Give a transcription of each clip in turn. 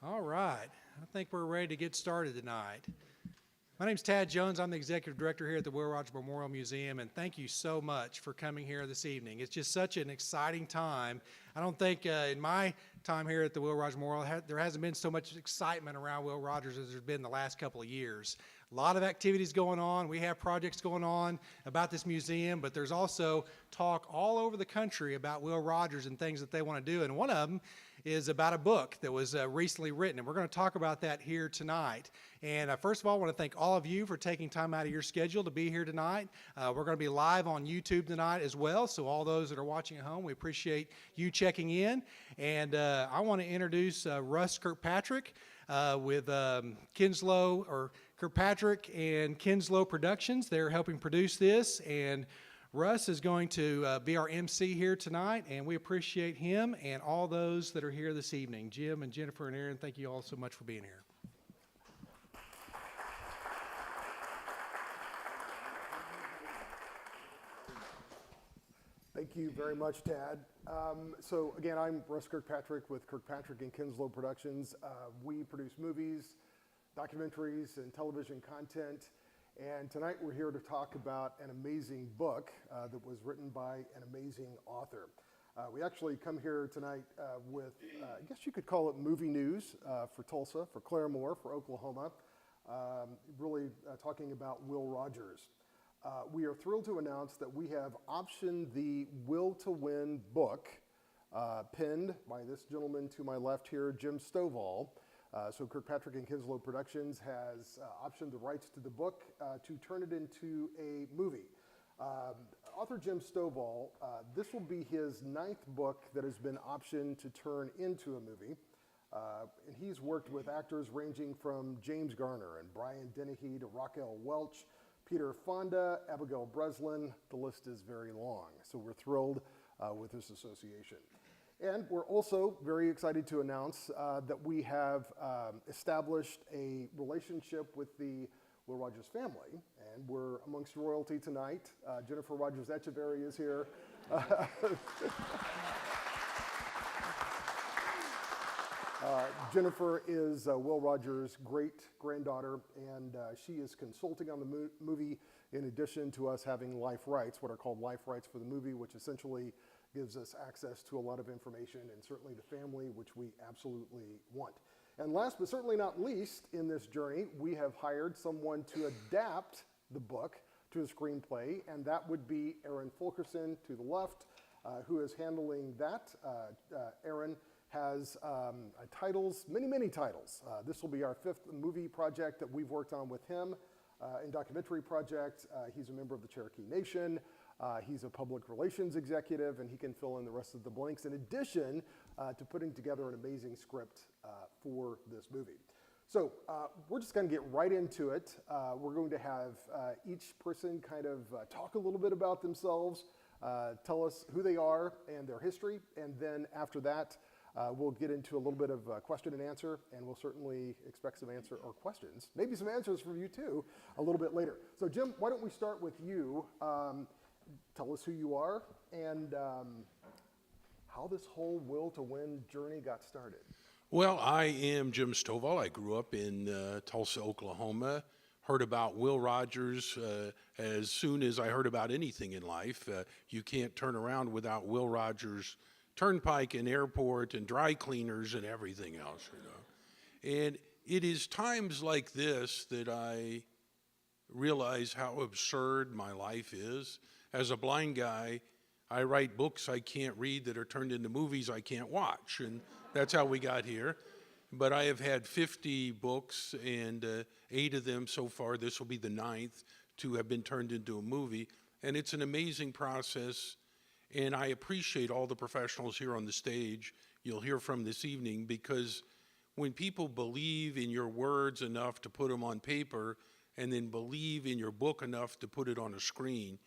All right. I think we're ready to get started tonight. My name's Tad Jones. I'm the Executive Director here at the Will Rogers Memorial Museum, and thank you so much for coming here this evening. It's just such an exciting time. I don't think in my time here at the Will Rogers Memorial, there hasn't been so much excitement around Will Rogers as there's been the last couple of years. A lot of activities going on. We have projects going on about this museum, but there's also talk all over the country about Will Rogers and things that they want to do, and one of them is about a book that was recently written, and we're going to talk about that here tonight. And first of all, I want to thank all of you for taking time out of your schedule to be here tonight. We're going to be live on YouTube tonight as well, so all those that are watching at home, we appreciate you checking in. And I want to introduce Russ Kirkpatrick with Kirkpatrick and Kinslow Productions. They're helping produce this, and Russ is going to be our MC here tonight, and we appreciate him and all those that are here this evening. Jim and Jennifer and Aaron, thank you all so much for being here. Thank you very much, Tad. So again, I'm Russ Kirkpatrick with Kirkpatrick and Kinslow Productions. We produce movies, documentaries, and television content. And tonight we're here to talk about an amazing book that was written by an amazing author. We actually come here tonight with, I guess you could call it movie news for Tulsa, for Claremore, for Oklahoma, really talking about Will Rogers. We are thrilled to announce that we have optioned the Will to Win book, penned by this gentleman to my left here, Jim Stovall. So Kirkpatrick and Kinslow Productions has optioned the rights to the book to turn it into a movie. Author Jim Stovall, this will be his 9th book that has been optioned to turn into a movie. And he's worked with actors ranging from James Garner and Brian Dennehy to Raquel Welch, Peter Fonda, Abigail Breslin. The list is very long. So we're thrilled with this association. And we're also very excited to announce that we have established a relationship with the Will Rogers family, and we're amongst royalty tonight. Jennifer Rogers-Etcheverry is here. Jennifer is Will Rogers' great-granddaughter, and she is consulting on the movie in addition to us having life rights, what are called life rights for the movie, which essentially gives us access to a lot of information and certainly the family, which we absolutely want. And last but certainly not least in this journey, we have hired someone to adapt the book to a screenplay, and that would be Aaron Fulkerson to the left, who is handling that. Aaron has titles, many titles. This will be our 5th movie project that we've worked on with him, and documentary project. He's a member of the Cherokee Nation. He's a public relations executive, and he can fill in the rest of the blanks in addition to putting together an amazing script for this movie. So we're just going to get right into it. We're going to have each person kind of talk a little bit about themselves, tell us who they are and their history, and then after that, we'll get into a little bit of question and answer, and we'll certainly expect some answer or questions, maybe some answers from you too, a little bit later. So Jim, why don't we start with you? Tell us who you are and how this whole Will to Win journey got started. Well, I am Jim Stovall. I grew up in Tulsa, Oklahoma. Heard about Will Rogers as soon as I heard about anything in life. You can't turn around without Will Rogers Turnpike and airport and dry cleaners and everything else, you know. And it is times like this that I realize how absurd my life is. As a blind guy, I write books I can't read that are turned into movies I can't watch, and that's how we got here. But I have had 50 books, and 8 of them so far, this will be the 9th, to have been turned into a movie. And it's an amazing process, and I appreciate all the professionals here on the stage you'll hear from this evening, because when people believe in your words enough to put them on paper and then believe in your book enough to put it on a screen,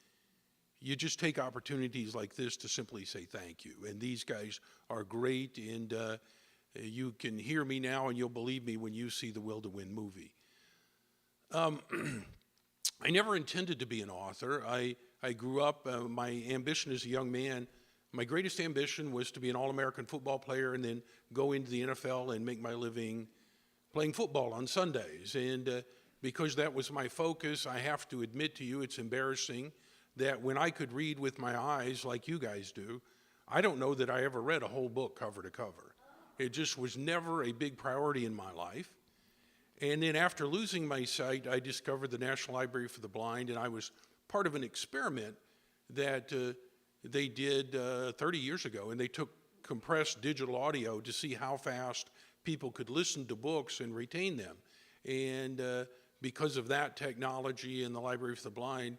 you just take opportunities like this to simply say thank you. And these guys are great, and you can hear me now and you'll believe me when you see the Will to Win movie. I never intended to be an author. I grew up, my ambition as a young man my greatest ambition was to be an All-American football player and then go into the NFL and make my living playing football on Sundays. And because that was my focus, I have to admit to you, it's embarrassing that when I could read with my eyes like you guys do, I don't know that I ever read a whole book cover to cover. It just was never a big priority in my life. And then after losing my sight, I discovered the National Library for the Blind, and I was part of an experiment that they did 30 years ago, and they took compressed digital audio to see how fast people could listen to books and retain them. And because of that technology and the Library for the Blind,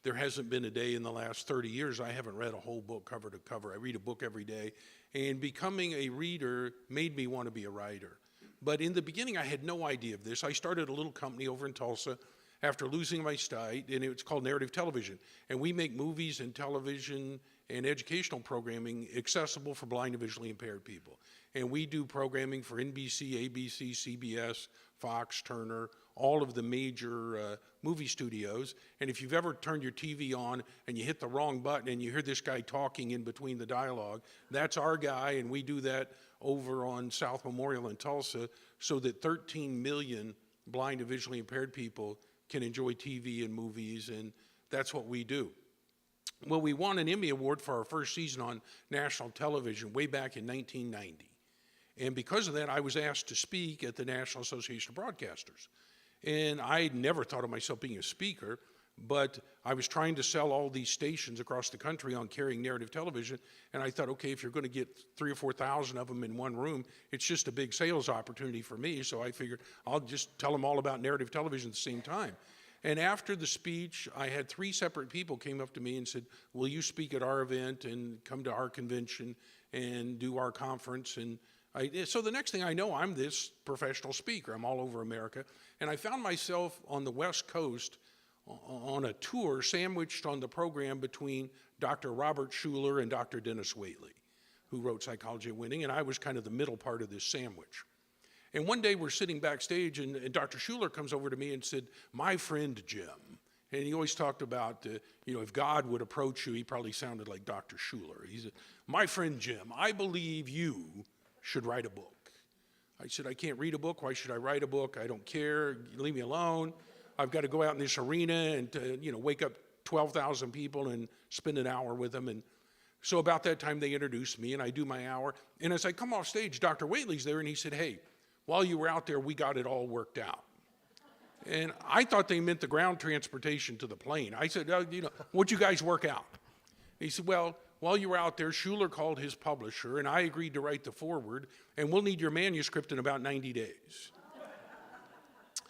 there hasn't been a day in the last 30 years I haven't read a whole book cover to cover. I read a book every day, and becoming a reader made me want to be a writer. But in the beginning, I had no idea of this. I started a little company over in Tulsa after losing my sight, and it's called Narrative Television. And we make movies and television and educational programming accessible for blind and visually impaired people. And we do programming for NBC, ABC, CBS, Fox, Turner, all of the major movie studios. And if you've ever turned your TV on and you hit the wrong button and you hear this guy talking in between the dialogue, that's our guy, and we do that over on South Memorial in Tulsa so that 13 million blind and visually impaired people can enjoy TV and movies, and that's what we do. Well, we won an Emmy Award for our first season on national television way back in 1990. And because of that, I was asked to speak at the National Association of Broadcasters. And I never thought of myself being a speaker, but I was trying to sell all these stations across the country on carrying narrative television, and I thought, okay, if you're going to get 3,000 or 4,000 of them in one room, it's just a big sales opportunity for me, so I figured I'll just tell them all about narrative television at the same time. And after the speech, I had 3 separate people came up to me and said, will you speak at our event and come to our convention and do our conference? And so the next thing I know, I'm this professional speaker. I'm all over America. And I found myself on the West Coast on a tour sandwiched on the program between Dr. Robert Schuller and Dr. Dennis Waitley, who wrote Psychology of Winning, and I was kind of the middle part of this sandwich. And one day we're sitting backstage, and Dr. Schuller comes over to me and said, my friend Jim. And he always talked about, if God would approach you, he probably sounded like Dr. Schuller. He said, my friend Jim, I believe you should write a book. I said, I can't read a book. Why should I write a book? I don't care. Leave me alone. I've got to go out in this arena and wake up 12,000 people and spend an hour with them. And so about that time, they introduced me, and I do my hour. And as I come off stage, Dr. Waitley's there, and he said, hey, while you were out there, we got it all worked out. And I thought they meant the ground transportation to the plane. I said, what'd you guys work out? He said, well, while you were out there, Schuller called his publisher, and I agreed to write the foreword, and we'll need your manuscript in about 90 days.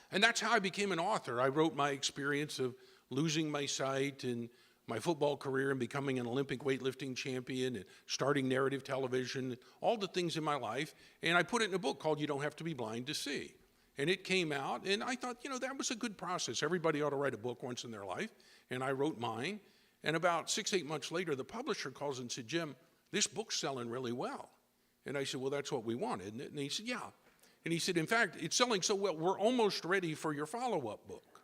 And that's how I became an author. I wrote my experience of losing my sight and my football career and becoming an Olympic weightlifting champion and starting narrative television, all the things in my life. And I put it in a book called You Don't Have to Be Blind to See. And it came out, and I thought, that was a good process. Everybody ought to write a book once in their life. And I wrote mine. And about 6-8 months later, the publisher calls and said, Jim, this book's selling really well. And I said, well, that's what we wanted. And he said, yeah. And he said, in fact, it's selling so well, we're almost ready for your follow-up book.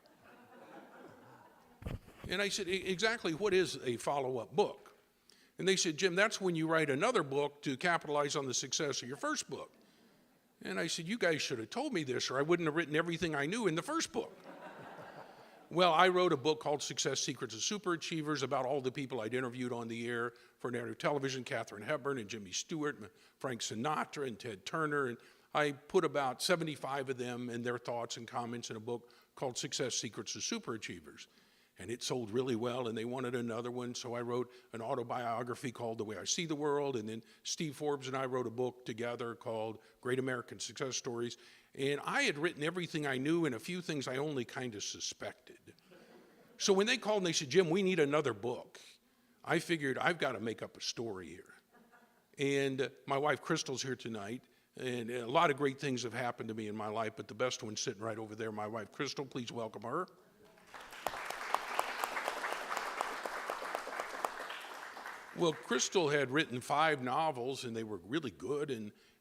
And I said, exactly what is a follow-up book? And they said, Jim, that's when you write another book to capitalize on the success of your first book. And I said, you guys should have told me this, or I wouldn't have written everything I knew in the first book. Well, I wrote a book called Success Secrets of Superachievers about all the people I'd interviewed on the air for narrative television, Katharine Hepburn and Jimmy Stewart, and Frank Sinatra and Ted Turner. And I put about 75 of them and their thoughts and comments in a book called Success Secrets of Superachievers. And it sold really well, and they wanted another one, so I wrote an autobiography called The Way I See the World, and then Steve Forbes and I wrote a book together called Great American Success Stories. And I had written everything I knew and a few things I only kind of suspected. So when they called and they said, Jim, we need another book, I figured I've got to make up a story here. And my wife Crystal's here tonight, and a lot of great things have happened to me in my life, but the best one's sitting right over there, my wife Crystal. Please welcome her. Well, Crystal had written 5 novels, and they were really good,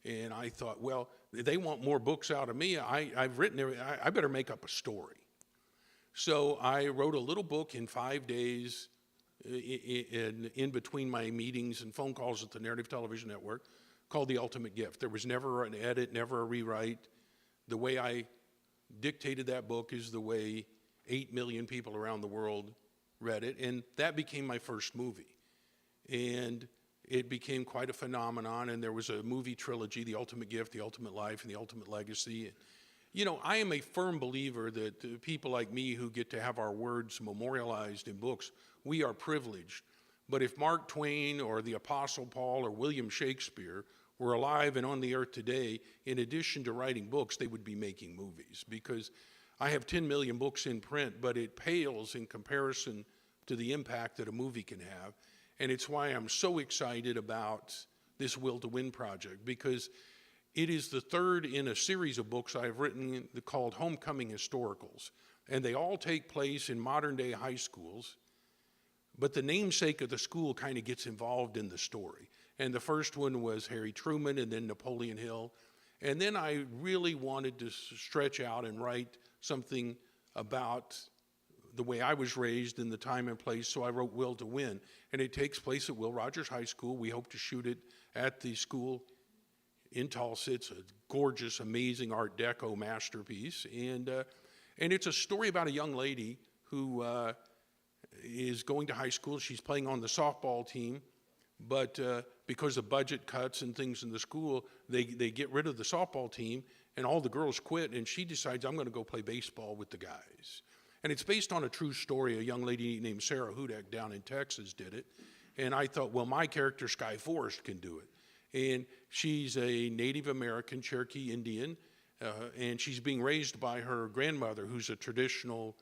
and I thought, well, they want more books out of me. I've written, I better make up a story. So I wrote a little book in 5 days, in between my meetings and phone calls at the Narrative Television Network called The Ultimate Gift. There was never an edit, never a rewrite. The way I dictated that book is the way 8 million people around the world read it, and that became my first movie. And it became quite a phenomenon, and there was a movie trilogy, The Ultimate Gift, The Ultimate Life, and The Ultimate Legacy. You know, I am a firm believer that people like me who get to have our words memorialized in books, we are privileged. But if Mark Twain or the Apostle Paul or William Shakespeare were alive and on the earth today, in addition to writing books, they would be making movies. Because I have 10 million books in print, but it pales in comparison to the impact that a movie can have. And it's why I'm so excited about this Will to Win project, because it is the third in a series of books I've written called Homecoming Historicals. And they all take place in modern day high schools, but the namesake of the school kind of gets involved in the story. And the first one was Harry Truman and then Napoleon Hill. And then I really wanted to stretch out and write something about the way I was raised in the time and place, so I wrote Will to Win. And it takes place at Will Rogers High School. We hope to shoot it at the school in Tulsa. It's a gorgeous, amazing Art Deco masterpiece. And it's a story about a young lady who is going to high school. She's playing on the softball team, but because of budget cuts and things in the school, they get rid of the softball team, and all the girls quit, and she decides, I'm going to go play baseball with the guys. And it's based on a true story. A young lady named Sarah Hudak down in Texas did it. And I thought, well, my character, Sky Forrest, can do it. And she's a Native American Cherokee Indian, and she's being raised by her grandmother, who's a traditional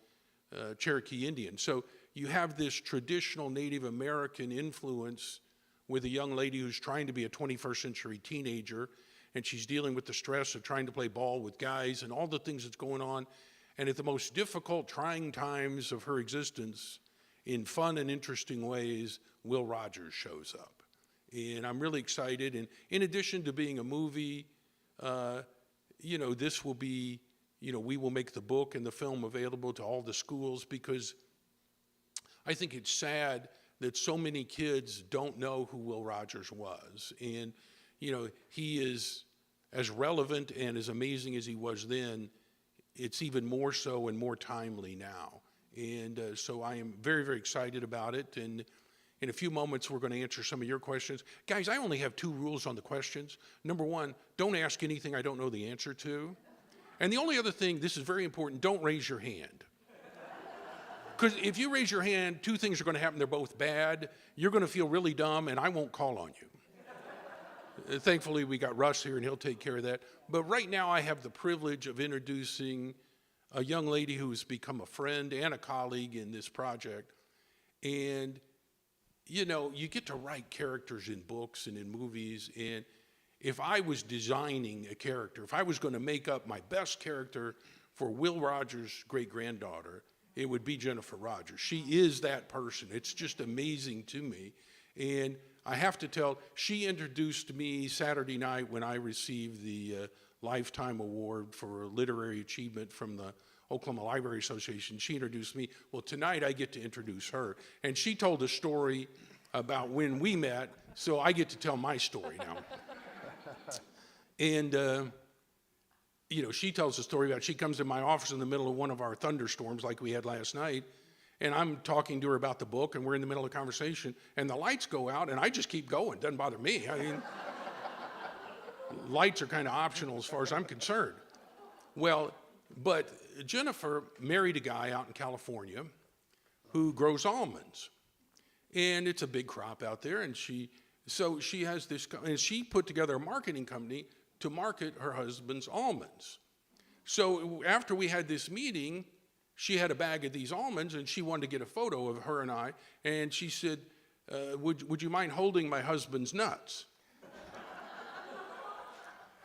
Cherokee Indian. So you have this traditional Native American influence with a young lady who's trying to be a 21st century teenager, and she's dealing with the stress of trying to play ball with guys and all the things that's going on. And at the most difficult, trying times of her existence, in fun and interesting ways, Will Rogers shows up. And I'm really excited. And in addition to being a movie, this will be, we will make the book and the film available to all the schools, because I think it's sad that so many kids don't know who Will Rogers was. And, he is as relevant and as amazing as he was then. It's even more so and more timely now. And so I am very, very excited about it. And in a few moments, we're going to answer some of your questions. Guys, I only have 2 rules on the questions. Number 1, don't ask anything I don't know the answer to. And the only other thing, this is very important, don't raise your hand. Because if you raise your hand, 2 things are going to happen. They're both bad. You're going to feel really dumb, and I won't call on you. Thankfully, we got Russ here, and he'll take care of that. But right now, I have the privilege of introducing a young lady who's become a friend and a colleague in this project. And, you get to write characters in books and in movies. And if I was designing a character, if I was going to make up my best character for Will Rogers' great-granddaughter, it would be Jennifer Rogers. She is that person. It's just amazing to me. And I have to tell, she introduced me Saturday night when I received the Lifetime Award for Literary Achievement from the Oklahoma Library Association. She introduced me. Well, tonight I get to introduce her. And she told a story about when we met, so I get to tell my story now. And, she tells a story about she comes in my office in the middle of one of our thunderstorms like we had last night, and I'm talking to her about the book, and we're in the middle of a conversation, and the lights go out, and I just keep going. Doesn't bother me. I mean, lights are kind of optional as far as I'm concerned. Well, but Jennifer married a guy out in California who grows almonds, and it's a big crop out there, and she has this, and she put together a marketing company to market her husband's almonds. So after we had this meeting, she had a bag of these almonds, and she wanted to get a photo of her and I, and she said, would you mind holding my husband's nuts?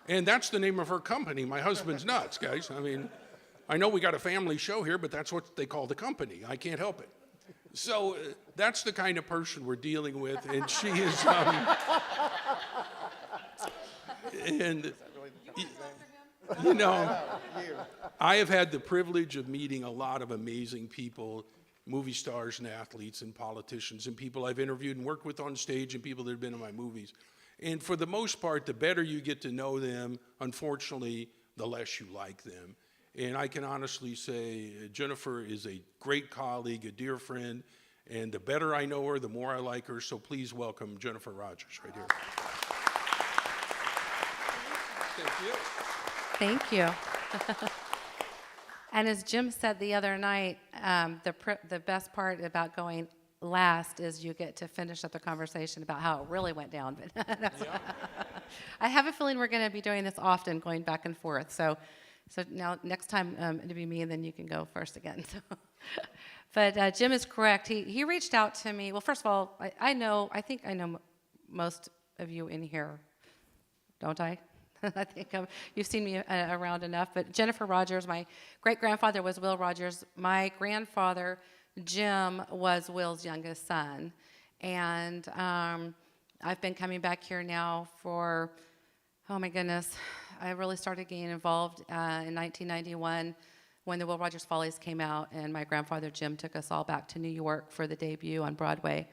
And that's the name of her company, My Husband's Nuts, guys. I mean, I know we got a family show here, but that's what they call the company. I can't help it. So that's the kind of person we're dealing with, and she is, and I have had the privilege of meeting a lot of amazing people movie stars and athletes and politicians and people I've interviewed and worked with on stage and people that have been in my movies. And for the most part, the better you get to know them, unfortunately, the less you like them. And I can honestly say Jennifer is a great colleague, a dear friend, and the better I know her, the more I like her. So please welcome Jennifer Rogers right here. Thank you. And as Jim said the other night, the best part about going last is you get to finish up the conversation about how it really went down. But I have a feeling we're going to be doing this often, going back and forth. So now next time it'll be me, and then you can go first again. But Jim is correct. He reached out to me. Well, first of all, I think I know most of you in here, don't I? I think you've seen me around enough. But Jennifer Rogers, my great-grandfather was Will Rogers. My grandfather, Jim, was Will's youngest son. And I've been coming back here now for, oh my goodness, I really started getting involved in 1991 when the Will Rogers Follies came out, and my grandfather, Jim, took us all back to New York for the debut on Broadway.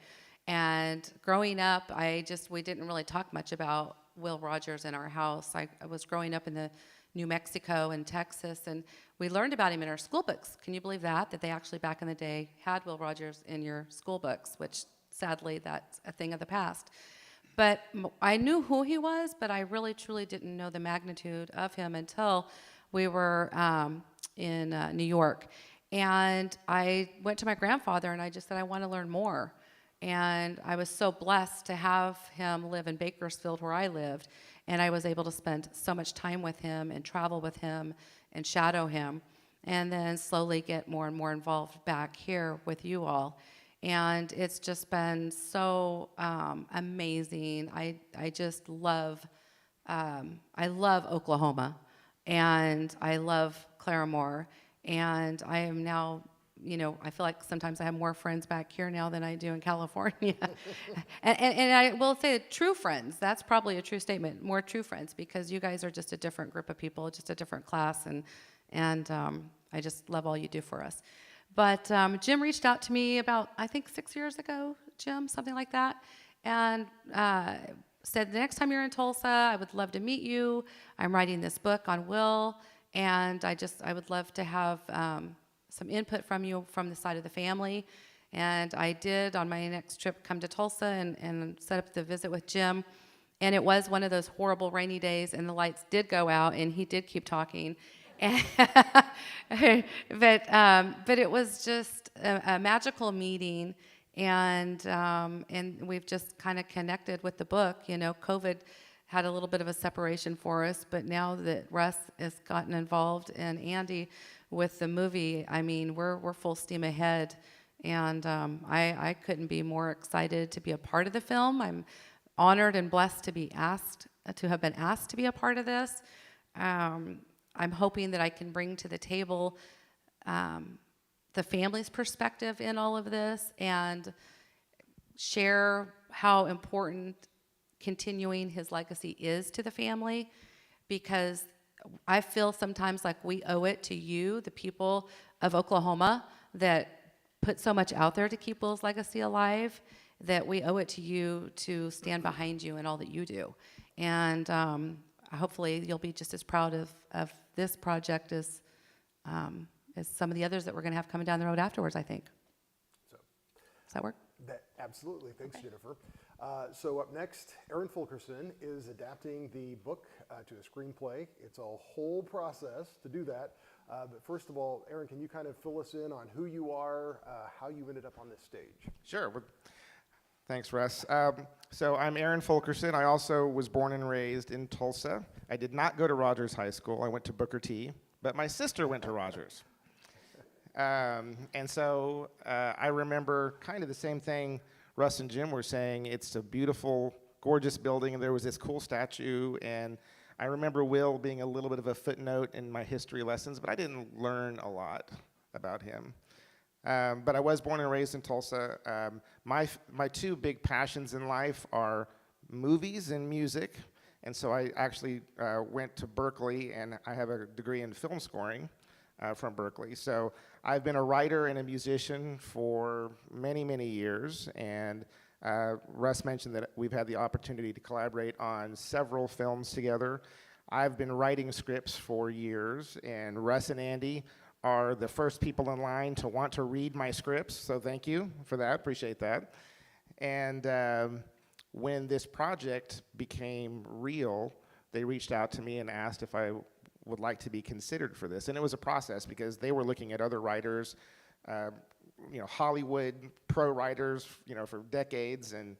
And growing up, we didn't really talk much about Will Rogers in our house. I was growing up in the New Mexico and Texas, and we learned about him in our school books. Can you believe that they actually back in the day had Will Rogers in your school books, which sadly that's a thing of the past. But I knew who he was, but I really truly didn't know the magnitude of him until we were in New York. And I went to my grandfather and I just said, I want to learn more. And I was so blessed to have him live in Bakersfield where I lived. And I was able to spend so much time with him and travel with him and shadow him. And then slowly get more and more involved back here with you all. And it's just been so amazing. I just love, I love Oklahoma. And I love Claremore. And I am now, I feel like sometimes I have more friends back here now than I do in California. and I will say true friends. That's probably a true statement. More true friends, because you guys are just a different group of people, just a different class. And I just love all you do for us. But Jim reached out to me about, I think 6 years ago, Jim, something like that. And said, the next time you're in Tulsa, I would love to meet you. I'm writing this book on Will. And I would love to have some input from you from the side of the family. And I did, on my next trip, come to Tulsa and set up the visit with Jim. And it was one of those horrible rainy days, and the lights did go out, and he did keep talking. But it was just a magical meeting, and we've just kind of connected with the book. COVID had a little bit of a separation for us, but now that Russ has gotten involved and Andy with the movie, I mean, we're full steam ahead, and I couldn't be more excited to be a part of the film. I'm honored and blessed to have been asked to be a part of this. I'm hoping that I can bring to the table the family's perspective in all of this and share how important continuing his legacy is to the family, because I feel sometimes like we owe it to you, the people of Oklahoma that put so much out there to keep Will's legacy alive, that we owe it to you to stand behind you in all that you do. And hopefully you'll be just as proud of this project as some of the others that we're going to have coming down the road afterwards, I think. So, does that work? Absolutely. Thanks, okay. Jennifer. So up next, Aaron Fulkerson is adapting the book to a screenplay. It's a whole process to do that. But first of all, Aaron, can you kind of fill us in on who you are, how you ended up on this stage? Sure. Thanks, Russ. So I'm Aaron Fulkerson. I also was born and raised in Tulsa. I did not go to Rogers High School. I went to Booker T, but my sister went to Rogers. And so I remember kind of the same thing Russ and Jim were saying. It's a beautiful, gorgeous building, and there was this cool statue, and I remember Will being a little bit of a footnote in my history lessons, but I didn't learn a lot about him. But I was born and raised in Tulsa. My two big passions in life are movies and music, and so I actually went to Berkeley, and I have a degree in film scoring. from Berkeley. So I've been a writer and a musician for many, many years, and Russ mentioned that we've had the opportunity to collaborate on several films together. I've been writing scripts for years, and Russ and Andy are the first people in line to want to read my scripts, so thank you for that, appreciate that. And when this project became real, they reached out to me and asked if I would like to be considered for this. And it was a process because they were looking at other writers, Hollywood pro writers, for decades, and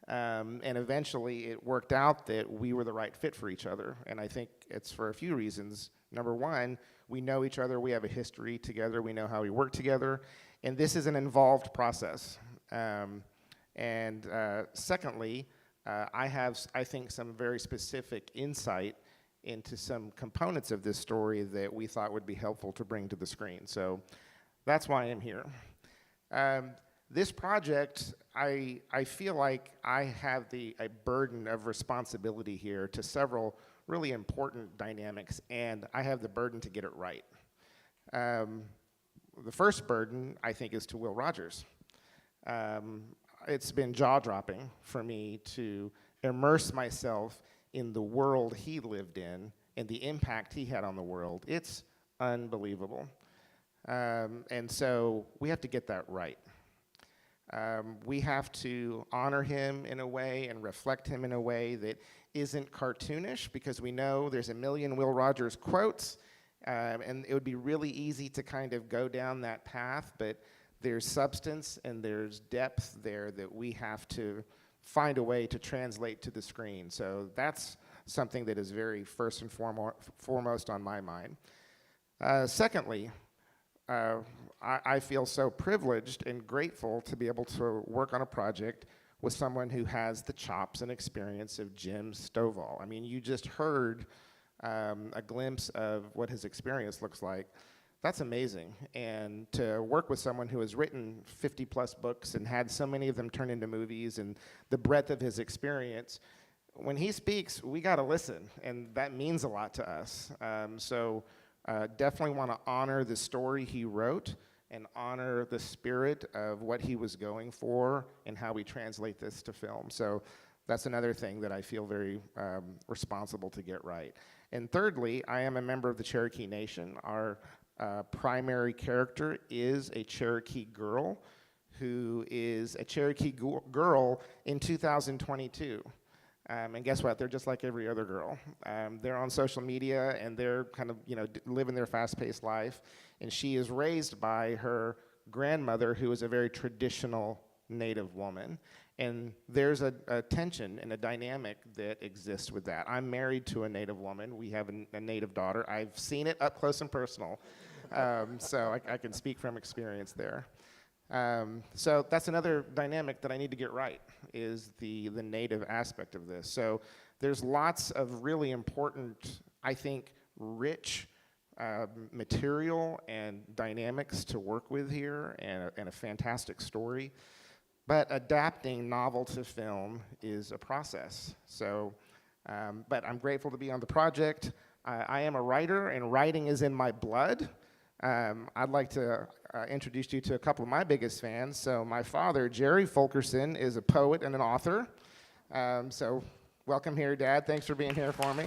eventually it worked out that we were the right fit for each other. And I think it's for a few reasons. Number one, we know each other, we have a history together, we know how we work together, and this is an involved process. Secondly, I have, I think, some very specific insight into some components of this story that we thought would be helpful to bring to the screen. So that's why I'm here. This project, I feel like I have a burden of responsibility here to several really important dynamics, and I have the burden to get it right. The first burden, I think, is to Will Rogers. It's been jaw-dropping for me to immerse myself in the world he lived in and the impact he had on the world. It's unbelievable. And so we have to get that right. We have to honor him in a way and reflect him in a way that isn't cartoonish, because we know there's a million Will Rogers quotes, and it would be really easy to kind of go down that path, but there's substance and there's depth there that we have to find a way to translate to the screen. So that's something that is very first and foremost on my mind. Secondly, I feel so privileged and grateful to be able to work on a project with someone who has the chops and experience of Jim Stovall. I mean, you just heard a glimpse of what his experience looks like. That's amazing. And to work with someone who has written 50-plus books and had so many of them turn into movies, and the breadth of his experience, when he speaks, we got to listen, and that means a lot to us. Definitely want to honor the story he wrote and honor the spirit of what he was going for and how we translate this to film. So that's another thing that I feel very responsible to get right. And thirdly, I am a member of the Cherokee Nation. Our primary character is a Cherokee girl who is a Cherokee girl in 2022. And guess what? They're just like every other girl. They're on social media and they're kind of, living their fast-paced life. And she is raised by her grandmother, who is a very traditional Native woman. And there's a tension and a dynamic that exists with that. I'm married to a Native woman. We have a Native daughter. I've seen it up close and personal. So I can speak from experience there. So that's another dynamic that I need to get right, is the Native aspect of this. So there's lots of really important, I think, rich material and dynamics to work with here, and a fantastic story. But adapting novel to film is a process. So, but I'm grateful to be on the project. I am a writer, and writing is in my blood. I'd like to introduce you to a couple of my biggest fans. So my father, Jerry Fulkerson, is a poet and an author. So welcome here, Dad. Thanks for being here for me.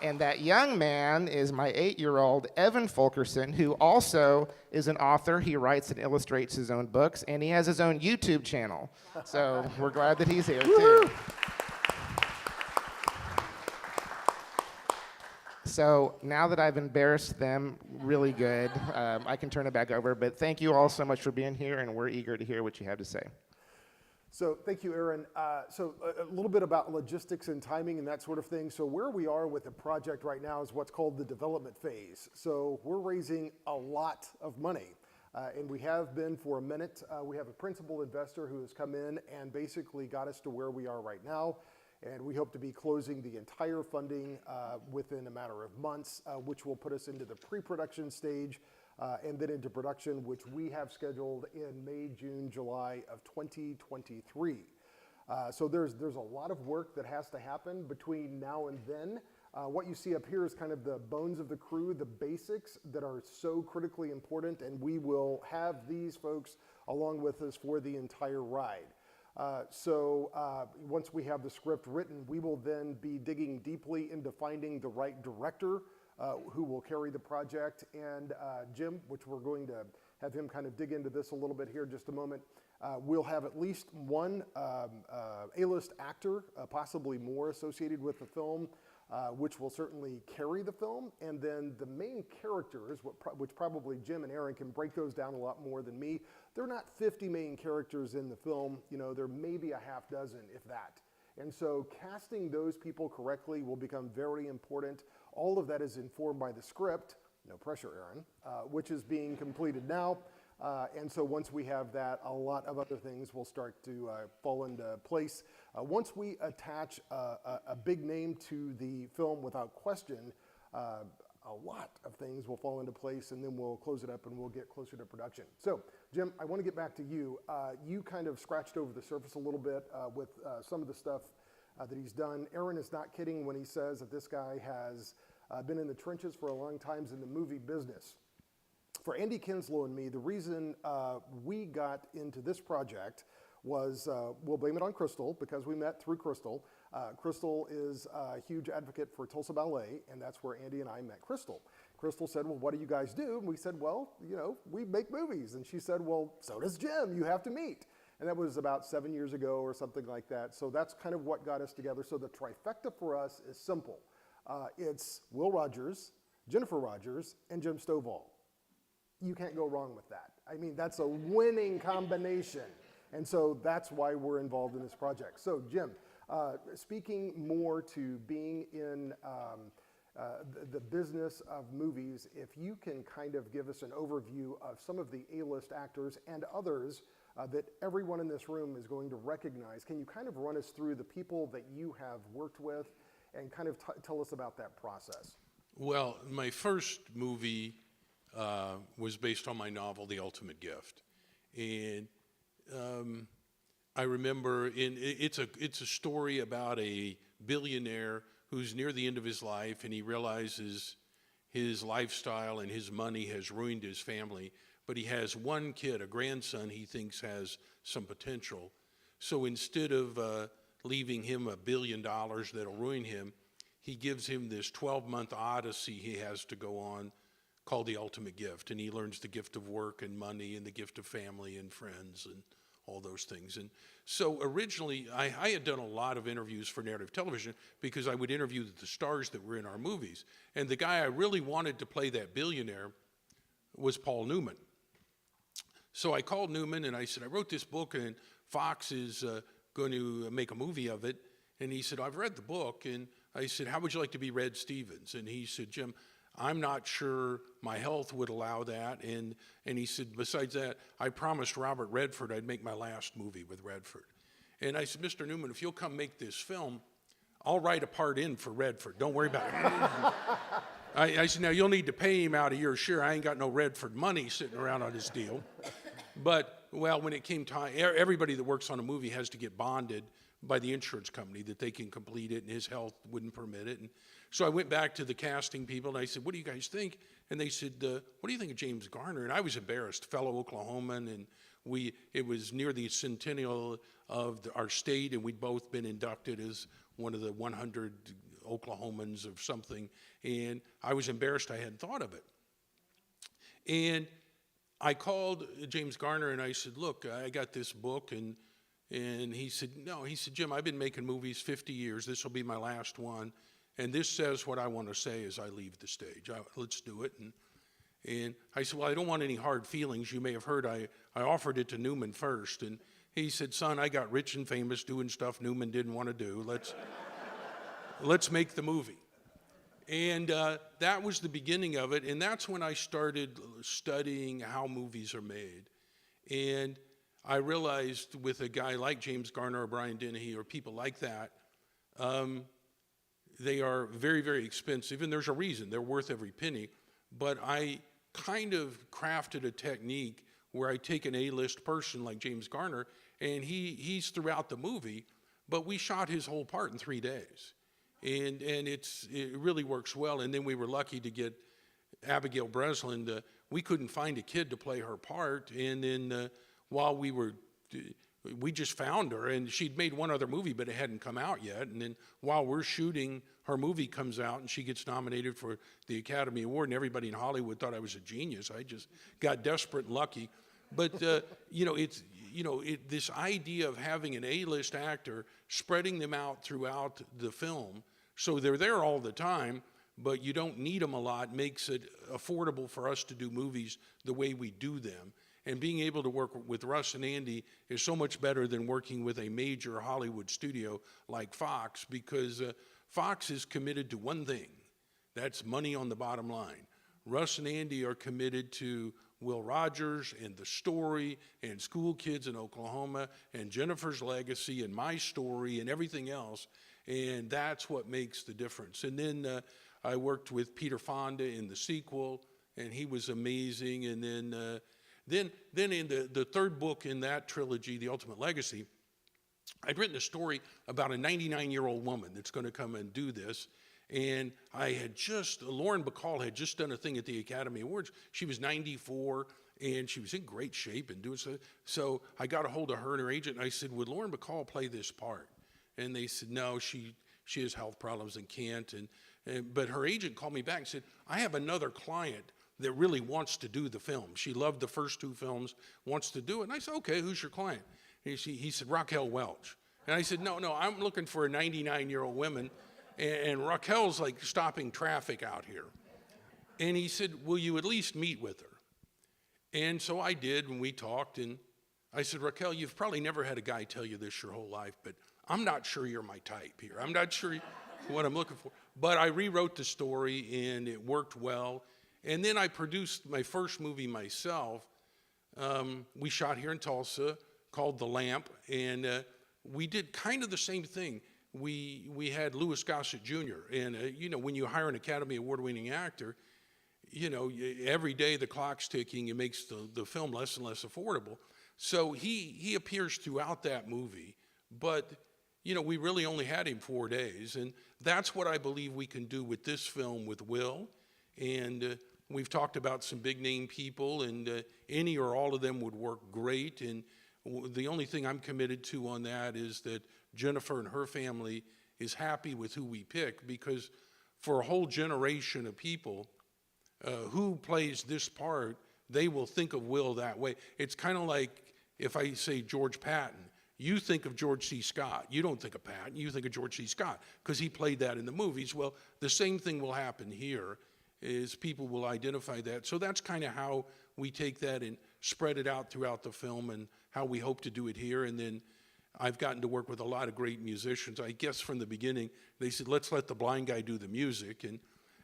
And that young man is my 8-year-old, Evan Fulkerson, who also is an author. He writes and illustrates his own books, and he has his own YouTube channel. So we're glad that he's here, too. So now that I've embarrassed them really good, I can turn it back over. But thank you all so much for being here, and we're eager to hear what you have to say. So thank you, Aaron. So a little bit about logistics and timing and that sort of thing. So where we are with the project right now is what's called the development phase. So we're raising a lot of money, and we have been for a minute. We have a principal investor who has come in and basically got us to where we are right now. And we hope to be closing the entire funding within a matter of months, which will put us into the pre-production stage and then into production, which we have scheduled in May, June, July of 2023. So there's a lot of work that has to happen between now and then. What you see up here is kind of the bones of the crew, the basics that are so critically important, and we will have these folks along with us for the entire ride. Once we have the script written, we will then be digging deeply into finding the right director who will carry the project. And Jim, which we're going to have him kind of dig into this a little bit here in just a moment, we'll have at least one A-list actor, possibly more, associated with the film, which will certainly carry the film. And then the main characters, which probably Jim and Aaron can break those down a lot more than me. They're not 50 main characters in the film. You know, there may be a half dozen, if that. And so casting those people correctly will become very important. All of that is informed by the script, no pressure, Aaron, which is being completed now. And so once we have that, a lot of other things will start to fall into place. Once we attach a big name to the film, without question, a lot of things will fall into place, and then we'll close it up and we'll get closer to production. So, Jim, I want to get back to you. You kind of scratched over the surface a little bit with some of the stuff that he's done. Aaron is not kidding when he says that this guy has been in the trenches for a long time in the movie business. For Andy Kinslow and me, the reason we got into this project was, we'll blame it on Crystal, because we met through Crystal. Crystal is a huge advocate for Tulsa Ballet, and that's where Andy and I met Crystal. Crystal said, well, what do you guys do? And we said, well, you know, we make movies. And she said, well, so does Jim. You have to meet. And that was about 7 years ago or something like that. So that's kind of what got us together. So the trifecta for us is simple. It's Will Rogers, Jennifer Rogers, and Jim Stovall. You can't go wrong with that. I mean, that's a winning combination. And so that's why we're involved in this project. So Jim, speaking more to being in the business of movies, if you can kind of give us an overview of some of the A-list actors and others that everyone in this room is going to recognize. Can you kind of run us through the people that you have worked with and kind of tell us about that process? Well, my first movie was based on my novel, The Ultimate Gift. And I remember it's a story about a billionaire who's near the end of his life, and he realizes his lifestyle and his money has ruined his family, but he has one kid, a grandson he thinks has some potential. So instead of leaving him $1 billion that'll ruin him, he gives him this 12-month odyssey he has to go on called The Ultimate Gift, and he learns the gift of work and money and the gift of family and friends and all those things. And so originally, I had done a lot of interviews for narrative television because I would interview the stars that were in our movies. And the guy I really wanted to play that billionaire was Paul Newman. So I called Newman and I said, I wrote this book and Fox is going to make a movie of it. And he said, I've read the book. And I said, how would you like to be Red Stevens? And he said, Jim, I'm not sure my health would allow that. And he said, besides that, I promised Robert Redford I'd make my last movie with Redford. And I said, Mr. Newman, if you'll come make this film, I'll write a part in for Redford. Don't worry about it. I said, now you'll need to pay him out of your share. I ain't got no Redford money sitting around on his deal. But, well, when it came time, everybody that works on a movie has to get bonded by the insurance company that they can complete it, and his health wouldn't permit it. And so I went back to the casting people, and I said, what do you guys think? And they said, what do you think of James Garner? And I was embarrassed, fellow Oklahoman, and it was near the centennial of our state, and we'd both been inducted as one of the 100 Oklahomans of something, and I was embarrassed I hadn't thought of it. And I called James Garner, and I said, look, I got this book, and he said, no, he said, Jim, I've been making movies 50 years. This will be my last one. And this says what I want to say as I leave the stage. Let's do it. And I said, well, I don't want any hard feelings. You may have heard I offered it to Newman first. And he said, son, I got rich and famous doing stuff Newman didn't want to do. Let's make the movie. And that was the beginning of it. And that's when I started studying how movies are made. And I realized with a guy like James Garner or Brian Dennehy or people like that, they are very, very expensive, and there's a reason. They're worth every penny. But I kind of crafted a technique where I take an A-list person like James Garner, and he's throughout the movie, but we shot his whole part in 3 days. and it really works well. And then we were lucky to get Abigail Breslin. We couldn't find a kid to play her part, and then while we just found her, and she'd made one other movie, but it hadn't come out yet. And then while we're shooting, her movie comes out, and she gets nominated for the Academy Award, and everybody in Hollywood thought I was a genius. I just got desperate and lucky. But this idea of having an A-list actor, spreading them out throughout the film, so they're there all the time, but you don't need them a lot, makes it affordable for us to do movies the way we do them. And being able to work with Russ and Andy is so much better than working with a major Hollywood studio like Fox, because Fox is committed to one thing. That's money on the bottom line. Russ and Andy are committed to Will Rogers and the story and School Kids in Oklahoma and Jennifer's legacy and my story and everything else. And that's what makes the difference. And then I worked with Peter Fonda in the sequel, and he was amazing. And then in the third book in that trilogy, The Ultimate Legacy, I'd written a story about a 99-year-old woman that's going to come and do this. And Lauren Bacall had just done a thing at the Academy Awards. She was 94, and she was in great shape and doing so. So I got a hold of her and her agent, and I said, would Lauren Bacall play this part? And they said, no, she has health problems and can't. But her agent called me back and said, I have another client that really wants to do the film. She loved the first two films, wants to do it. And I said, okay, who's your client? And he said, Raquel Welch. And I said, no, I'm looking for a 99-year-old woman. And Raquel's like stopping traffic out here. And he said, will you at least meet with her? And so I did, and we talked, and I said, Raquel, you've probably never had a guy tell you this your whole life, but I'm not sure you're my type here. I'm not sure what I'm looking for. But I rewrote the story, and it worked well. And then I produced my first movie myself. We shot here in Tulsa, called The Lamp, and we did kind of the same thing. We had Louis Gossett Jr., and when you hire an Academy Award-winning actor, every day the clock's ticking, it makes the film less and less affordable. So he appears throughout that movie, but we really only had him 4 days, and that's what I believe we can do with this film with Will. And we've talked about some big name people, and any or all of them would work great. And the only thing I'm committed to on that is that Jennifer and her family is happy with who we pick, because for a whole generation of people who plays this part, they will think of Will that way. It's kind of like if I say George Patton, you think of George C. Scott. You don't think of Patton, you think of George C. Scott, because he played that in the movies. Well, the same thing will happen here, is people will identify that. So that's kind of how we take that and spread it out throughout the film, and how we hope to do it here. And then I've gotten to work with a lot of great musicians. I guess from the beginning, they said, let's let the blind guy do the music.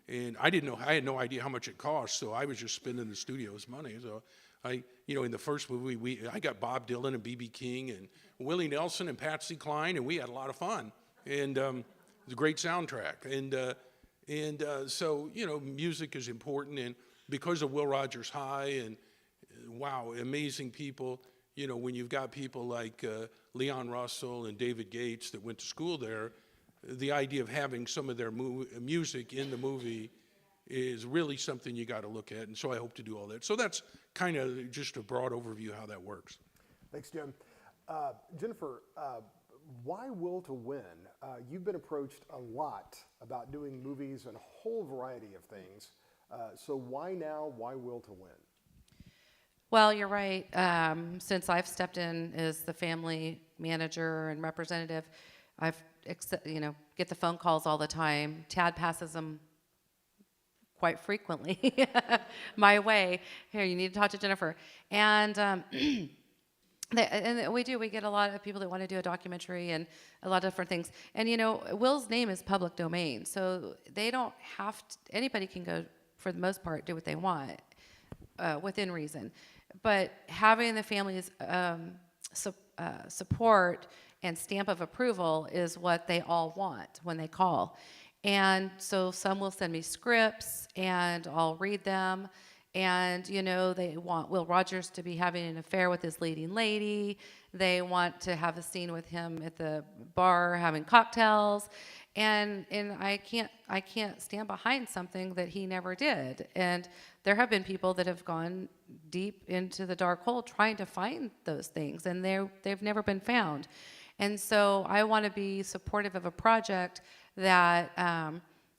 And I didn't know, I had no idea how much it cost, so I was just spending the studio's money. So in the first movie, I got Bob Dylan and B.B. King and Willie Nelson and Patsy Cline, and we had a lot of fun. And it was a great soundtrack. And so, music is important. And because of Will Rogers High and, wow, amazing people, when you've got people like Leon Russell and David Gates that went to school there, the idea of having some of their music in the movie is really something you got to look at. And so I hope to do all that. So that's kind of just a broad overview how that works. Thanks, Jim. Jennifer, why Will to Win? You've been approached a lot about doing movies and a whole variety of things. So why now? Why Will to Win? Well, you're right. Since I've stepped in as the family manager and representative, I've get the phone calls all the time. Tad passes them quite frequently my way. Here, you need to talk to Jennifer. And and we get a lot of people that want to do a documentary and a lot of different things. And Will's name is public domain, so they don't have to, anybody can go, for the most part, do what they want within reason. But having the family's support and stamp of approval is what they all want when they call. And so some will send me scripts, and I'll read them, And, you know, they want Will Rogers to be having an affair with his leading lady. They want to have a scene with him at the bar having cocktails. And I can't stand behind something that he never did. And there have been people that have gone deep into the dark hole trying to find those things, and they've never been found. And so I want to be supportive of a project that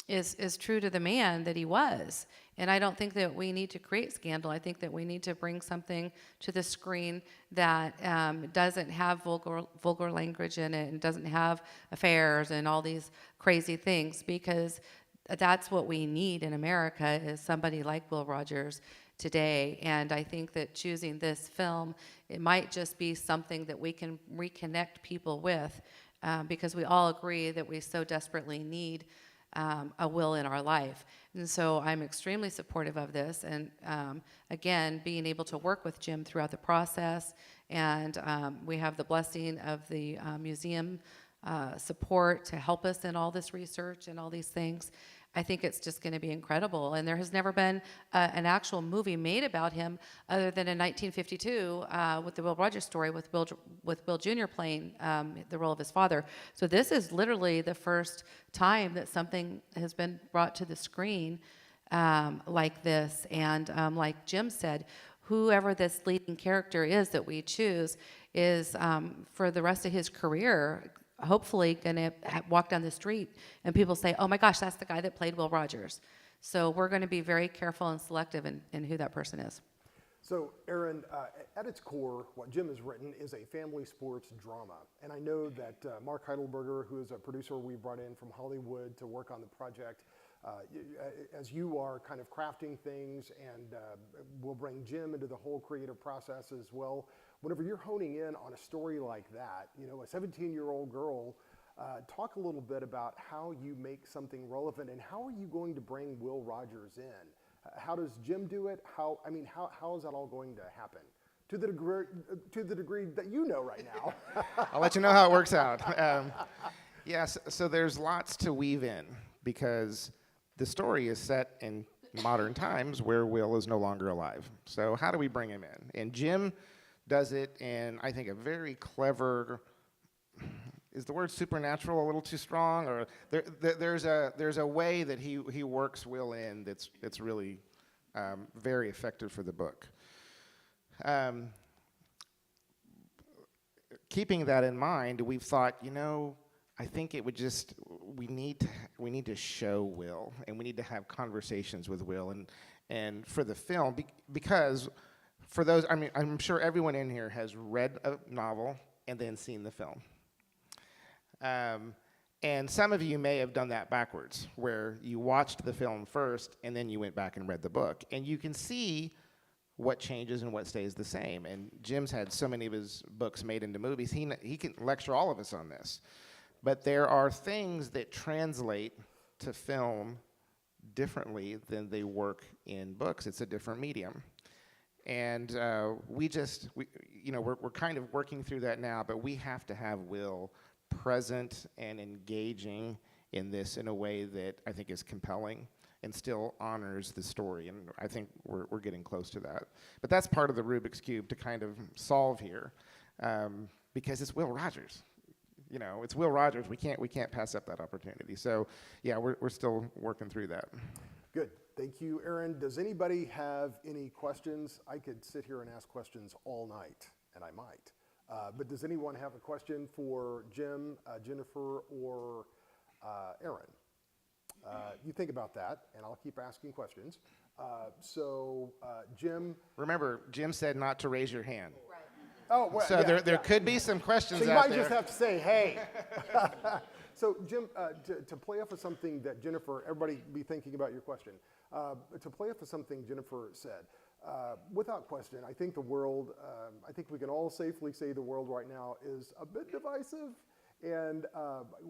is true to the man that he was. And I don't think that we need to create scandal. I think that we need to bring something to the screen that doesn't have vulgar language in it and doesn't have affairs and all these crazy things, because that's what we need in America, is somebody like Will Rogers today. And I think that choosing this film, it might just be something that we can reconnect people with, because we all agree that we so desperately need a Will in our life. And so I'm extremely supportive of this. And again, being able to work with Jim throughout the process. And we have the blessing of the museum support to help us in all this research and all these things. I think it's just going to be incredible. And there has never been an actual movie made about him other than in 1952 with the Will Rogers story, with Bill Jr. playing the role of his father. So this is literally the first time that something has been brought to the screen like this. And like Jim said, whoever this leading character is that we choose is for the rest of his career hopefully going to walk down the street and people say, oh my gosh, that's the guy that played Will Rogers. So we're going to be very careful and selective in who that person is. So, Aaron, at its core, what Jim has written is a family sports drama. And I know that Mark Heidelberger, who is a producer we brought in from Hollywood to work on the project, as you are kind of crafting things, and we'll bring Jim into the whole creative process as well. Whenever you're honing in on a story like that, you know, a 17-year-old girl, talk a little bit about how you make something relevant, and how are you going to bring Will Rogers in? How does Jim do it? How is that all going to happen? To the degree that you know right now. I'll let you know how it works out. Yes, so there's lots to weave in, because the story is set in modern times where Will is no longer alive. So how do we bring him in? And Jim does it in, I think, a very clever, is the word supernatural a little too strong? Or there's a way that he works Will in that's really very effective for the book. Keeping that in mind, we've thought, you know, I think it would just, we need to show Will, and we need to have conversations with Will, and for the film, because for those, I mean, I'm sure everyone in here has read a novel and then seen the film. And some of you may have done that backwards, where you watched the film first and then you went back and read the book. And you can see what changes and what stays the same. And Jim's had so many of his books made into movies, he can lecture all of us on this. But there are things that translate to film differently than they work in books. It's a different medium. And we're kind of working through that now, but we have to have Will present and engaging in this in a way that I think is compelling and still honors the story. And I think we're getting close to that. But that's part of the Rubik's Cube to kind of solve here, because it's Will Rogers. You know, it's Will Rogers. We can't pass up that opportunity. So, yeah, we're still working through that. Good. Thank you, Aaron. Does anybody have any questions? I could sit here and ask questions all night, and I might. But does anyone have a question for Jim, Jennifer, or Aaron? You think about that, and I'll keep asking questions. Jim. Remember, Jim said not to raise your hand. Right. Oh, well, so yeah, there could be some questions so you out might there. just have to say, hey. So, Jim, to play off of something that Jennifer, everybody be thinking about your question. To play off of something Jennifer said, without question, I think the world, I think we can all safely say the world right now is a bit divisive. And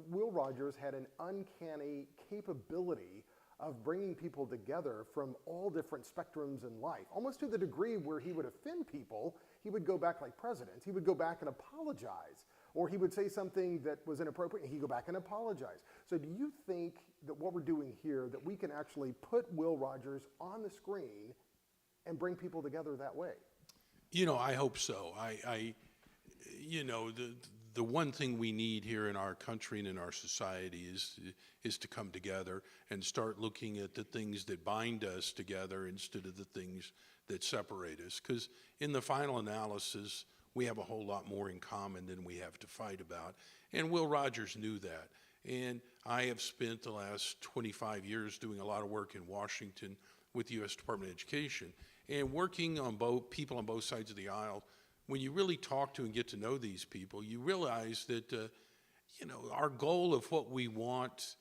Will Rogers had an uncanny capability of bringing people together from all different spectrums in life, almost to the degree where he would offend people. He would go back like presidents. He would go back and apologize. Or he would say something that was inappropriate, and he'd go back and apologize. So do you think that what we're doing here, that we can actually put Will Rogers on the screen and bring people together that way. I hope so. The one thing we need here in our country and in our society is to come together and start looking at the things that bind us together instead of the things that separate us. Because in the final analysis, we have a whole lot more in common than we have to fight about. And Will Rogers knew that. And I have spent the last 25 years doing a lot of work in Washington with the U.S. Department of Education and working on people on both sides of the aisle. When you really talk to and get to know these people, you realize that, our goal of what we want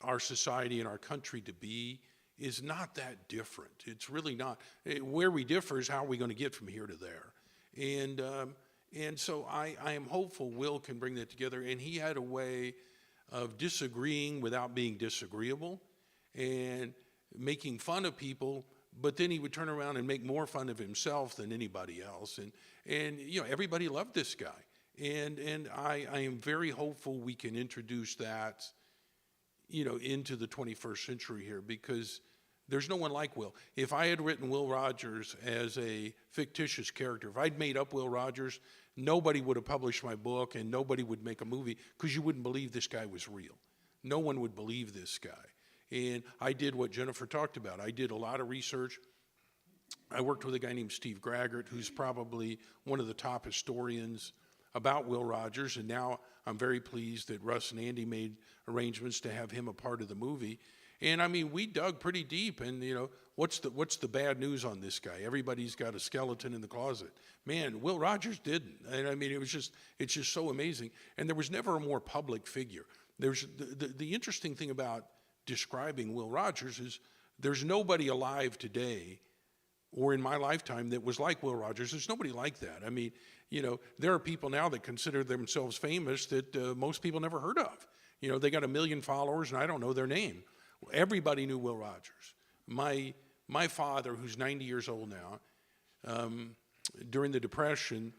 our society and our country to be is not that different. It's really not. Where we differ is how are we going to get from here to there. And so I am hopeful Will can bring that together. And he had a way of disagreeing without being disagreeable and making fun of people, but then he would turn around and make more fun of himself than anybody else. And everybody loved this guy. And I am very hopeful we can introduce that, into the 21st century here, because there's no one like Will. If I had written Will Rogers as a fictitious character, if I'd made up Will Rogers, nobody would have published my book and nobody would make a movie because you wouldn't believe this guy was real. No one would believe this guy. And I did what Jennifer talked about. I did a lot of research. I worked with a guy named Steve Graggart, who's probably one of the top historians about Will Rogers, and now I'm very pleased that Russ and Andy made arrangements to have him a part of the movie. And I mean, we dug pretty deep, and what's the bad news on this guy? Everybody's got a skeleton in the closet. Man, Will Rogers didn't. And I mean, it's just so amazing. And there was never a more public figure. There's the interesting thing about describing Will Rogers is there's nobody alive today or in my lifetime that was like Will Rogers. There's nobody like that. I mean, there are people now that consider themselves famous that most people never heard of. They got 1 million followers and I don't know their name. Everybody knew Will Rogers. My father, who's 90 years old now, during the Depression,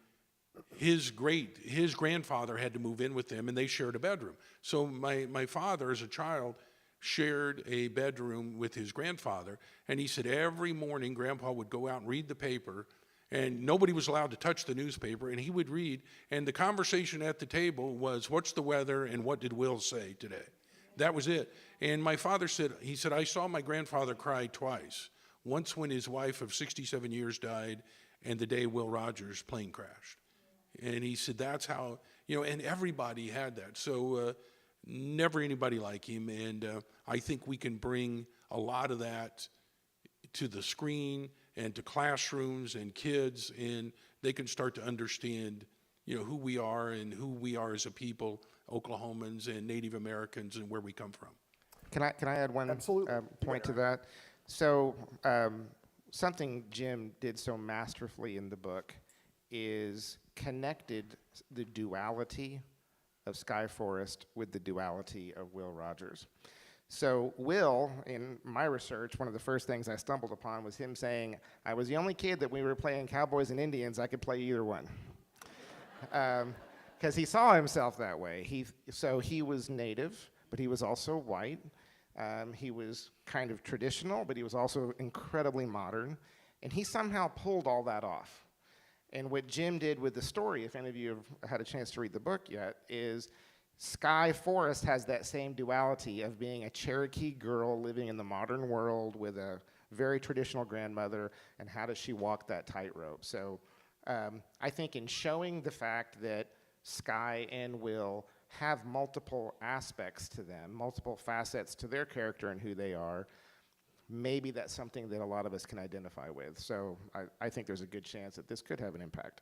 his grandfather had to move in with them and they shared a bedroom. So my father as a child shared a bedroom with his grandfather, and he said every morning Grandpa would go out and read the paper, and nobody was allowed to touch the newspaper, and he would read, and the conversation at the table was, what's the weather and what did Will say today? That was it. And my father said, I saw my grandfather cry twice. Once when his wife of 67 years died, and the day Will Rogers' plane crashed. And he said that's how, and everybody had that. So never anybody like him, and I think we can bring a lot of that to the screen and to classrooms and kids, and they can start to understand, who we are and who we are as a people, Oklahomans and Native Americans, and where we come from. Can I add one Absolutely. point to that? So something Jim did so masterfully in the book is connected the duality of Sky Forest with the duality of Will Rogers. So Will, in my research, one of the first things I stumbled upon was him saying, I was the only kid that we were playing Cowboys and Indians, I could play either one. Because he saw himself that way. He was Native, but he was also white. He was kind of traditional, but he was also incredibly modern. And he somehow pulled all that off. And what Jim did with the story, if any of you have had a chance to read the book yet, is Sky Forest has that same duality of being a Cherokee girl living in the modern world with a very traditional grandmother, and how does she walk that tightrope. So I think in showing the fact that Sky and Will have multiple aspects to them, multiple facets to their character and who they are, maybe that's something that a lot of us can identify with. So I think there's a good chance that this could have an impact.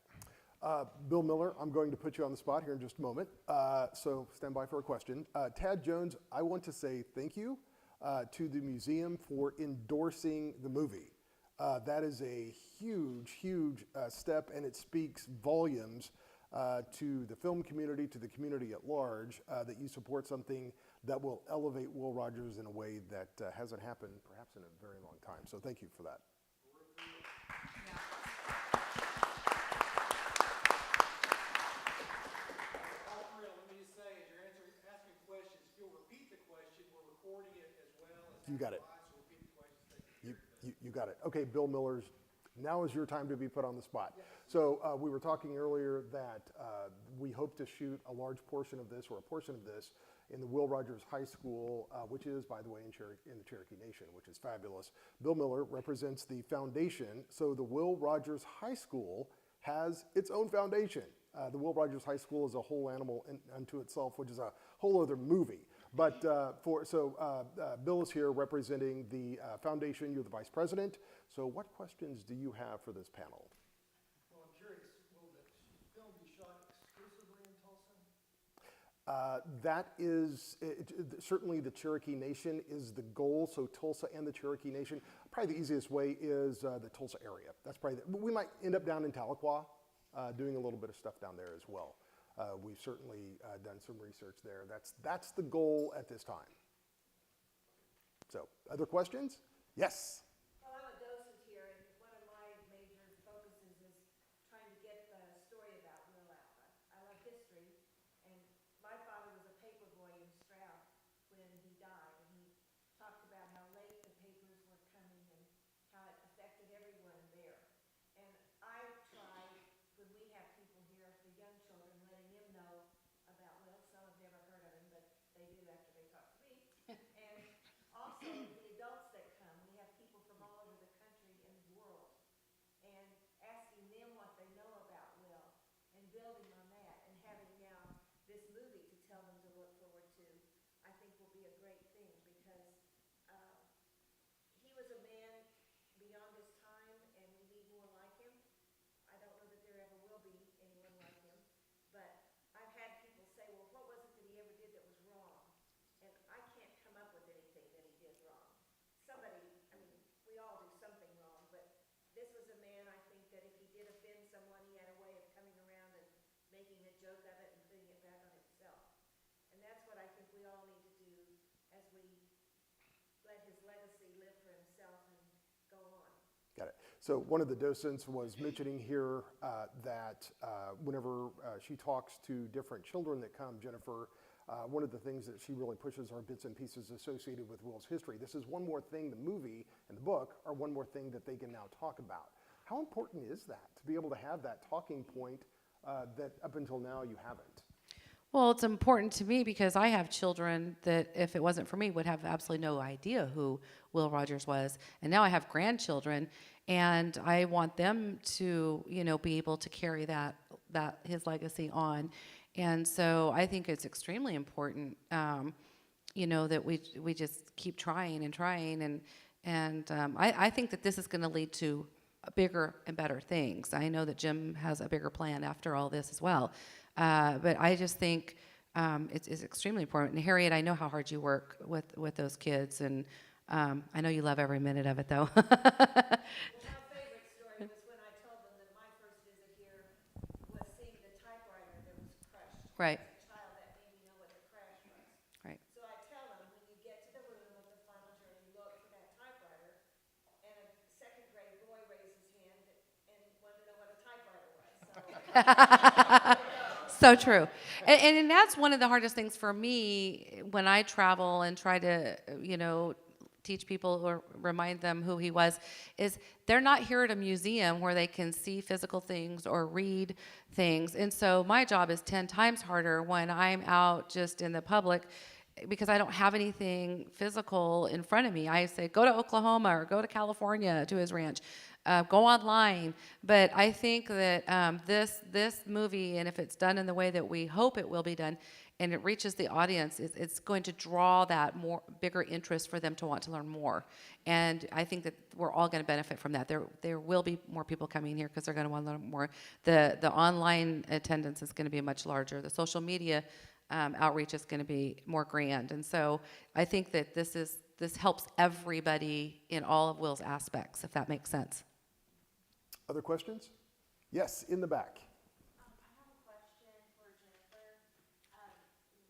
Bill Miller, I'm going to put you on the spot here in just a moment, so stand by for a question. Tad Jones, I want to say thank you to the museum for endorsing the movie. That is a huge, huge step, and it speaks volumes to the film community, to the community at large, that you support something that will elevate Will Rogers in a way that hasn't happened perhaps in a very long time. So thank you for that. Let me just say, as you're asking questions, if you'll repeat the question, we're recording it as well as You got it. so repeat the question. You got it. Okay, Bill Millers, now is your time to be put on the spot. So we were talking earlier that we hope to shoot a large portion of this, or a portion of this, in the Will Rogers High School, which is, by the way, in the Cherokee Nation, which is fabulous. Bill Miller represents the foundation, so the Will Rogers High School has its own foundation. The Will Rogers High School is a whole animal unto itself, which is a whole other movie. But Bill is here representing the foundation. You're the vice president. So what questions do you have for this panel? Well, I'm curious, will the film be shot exclusively in Tulsa? That is, certainly the Cherokee Nation is the goal, so Tulsa and the Cherokee Nation. Probably the easiest way is the Tulsa area. That's probably, we might end up down in Tahlequah, doing a little bit of stuff down there as well. We've certainly done some research there. That's the goal at this time. So, other questions? Yes? Well, I'm a docent here, and one of my major focuses is trying to get the story about Will out. I love history, and my father was a paper boy in Stroud when he died, and he talked about how late the papers were coming and how it affected everyone there. And I try, when we have people here, the young children, letting them know about Will. Some have never heard of him, but they do after they talk to me. And also, the adults that come, we have people from all over the country and the world, and asking them what they know about Will, and building on that, and having now this movie to tell them to look forward to, I think will be a great thing, because he was a man beyond his time, and we need more like him. I don't know that there ever will be anyone like him, but I've had people say, well, what was it that he ever did that was wrong? And I can't come up with anything that he did wrong. Somebody, I mean, we all do something wrong, but this was a man, I think, that if he did offend someone, he had a way of coming around and making a joke of it and putting it back on himself. And that's what I think we all need to do as we let his legacy live for himself and go on. Got it. So one of the docents was mentioning here that whenever she talks to different children that come, Jennifer, one of the things that she really pushes are bits and pieces associated with Will's history. This is one more thing, the movie and the book are one more thing that they can now talk about. How important is that, to be able to have that talking point that up until now you haven't? Well, it's important to me because I have children that, if it wasn't for me, would have absolutely no idea who Will Rogers was. And now I have grandchildren, and I want them to, be able to carry that his legacy on. And so I think it's extremely important, that we just keep trying and trying. And I think that this is going to lead to bigger and better things. I know that Jim has a bigger plan after all this as well. But I just think it's extremely important. And Harriet, I know how hard you work with those kids, and I know you love every minute of it, though. My favorite story was when I told them that my first visit here was seeing the typewriter that was crushed. Right. As a child, that made me know what the crash was. Right. So I tell them, when you get to the room with the final journey, look for that typewriter, and a second grade boy raised his hand and wanted to know what a typewriter was. So true. And that's one of the hardest things for me when I travel and try to, teach people or remind them who he was, is they're not here at a museum where they can see physical things or read things. And so my job is 10 times harder when I'm out just in the public, because I don't have anything physical in front of me. I say, go to Oklahoma or go to California to his ranch. Go online. But I think that this movie, and if it's done in the way that we hope it will be done, and it reaches the audience, it's going to draw that bigger interest for them to want to learn more. And I think that we're all going to benefit from that. There will be more people coming here because they're going to want to learn more. The online attendance is going to be much larger. The social media outreach is going to be more grand. And so I think that this helps everybody in all of Will's aspects, if that makes sense. Other questions? Yes, in the back. I have a question for Jennifer.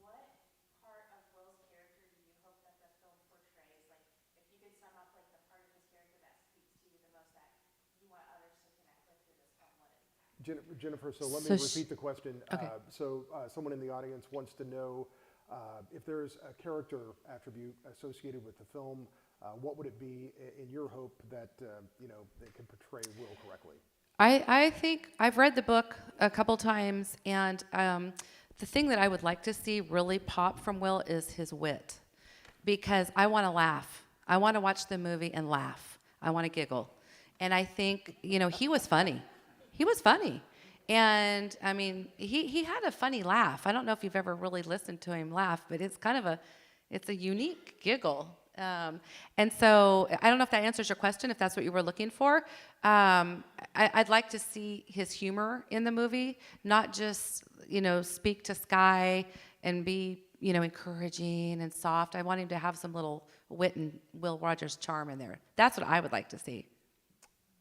What part of Will's character do you hope that the film portrays? Like, if you could sum up like the part of his character that speaks to you the most, that you want others to connect with through this film, what is that? Jennifer, so let So me repeat the question. Okay. Someone in the audience wants to know if there's a character attribute associated with the film what would it be in your hope that, they can portray Will correctly? I think I've read the book a couple times, and the thing that I would like to see really pop from Will is his wit, because I want to laugh. I want to watch the movie and laugh. I want to giggle. And I think, he was funny. He was funny. And, I mean, he had a funny laugh. I don't know if you've ever really listened to him laugh, but it's kind of it's a unique giggle. And so I don't know if that answers your question, if that's what you were looking for. I'd like to see his humor in the movie, not just, speak to Sky and be, encouraging and soft. I want him to have some little wit and Will Rogers charm in there. That's what I would like to see.